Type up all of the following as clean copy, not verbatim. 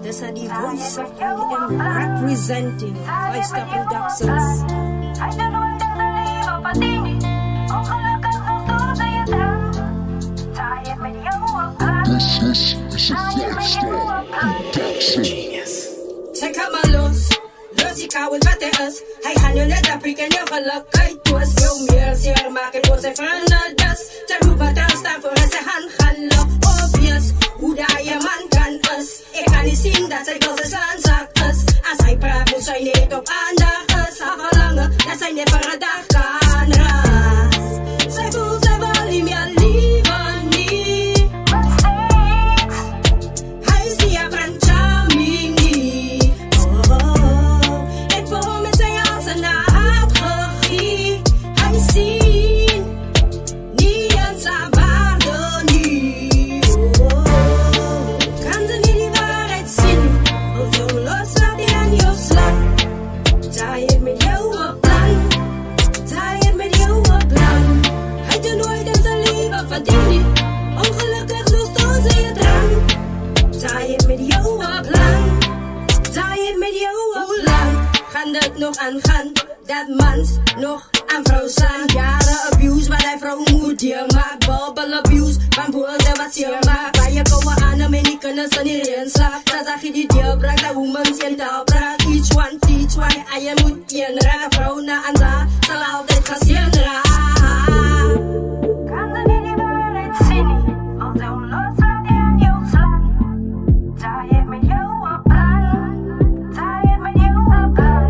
This is the voice of AM representing 5-Star Productions. This is a 5-Star Production. Genius. Check out my looks. Ikaw ay bate us. Hay hanyo na dapikan yung kalakay tuwas. Yung mir siya makin po sa franadas. Taruba transtar for us a hanhalo. Obvious, udaya man kan us. Ikanisin dat ay ikaw sa sansak us. Asay para mo sa'y nito pandak us. Akalanga, nasa'y ne paradakan ras. Say fools ay valim yan liban ni. Hay siya pranchaming ni. Nog aan gaan, dat mans nog aan vrouw zijn. Jaren abuse, waar hij vrouw moet je maakt. Bubble abuse, van woorden wat je maakt. Bij je komen aan hem en die kunnen ze niet in slaap. Dat zag je die deel braak, dat woman zijn taal braak. Each one teach one, en je moet je raar. Vrouw na aan za, zal altijd gaan zien raar. Kan ze niet die waarheid zien, als ze onlos laat in jou slaan. Zij heeft met jou een plan, zij heeft met jou een plan.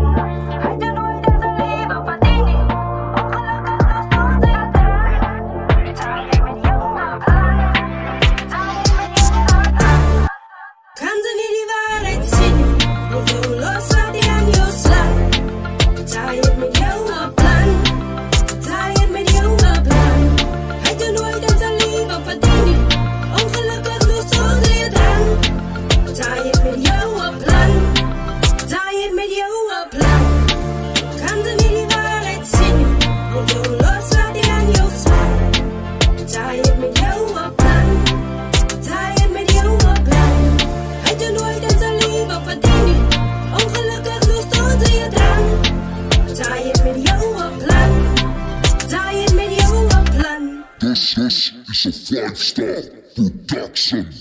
This is a 5-Star Production.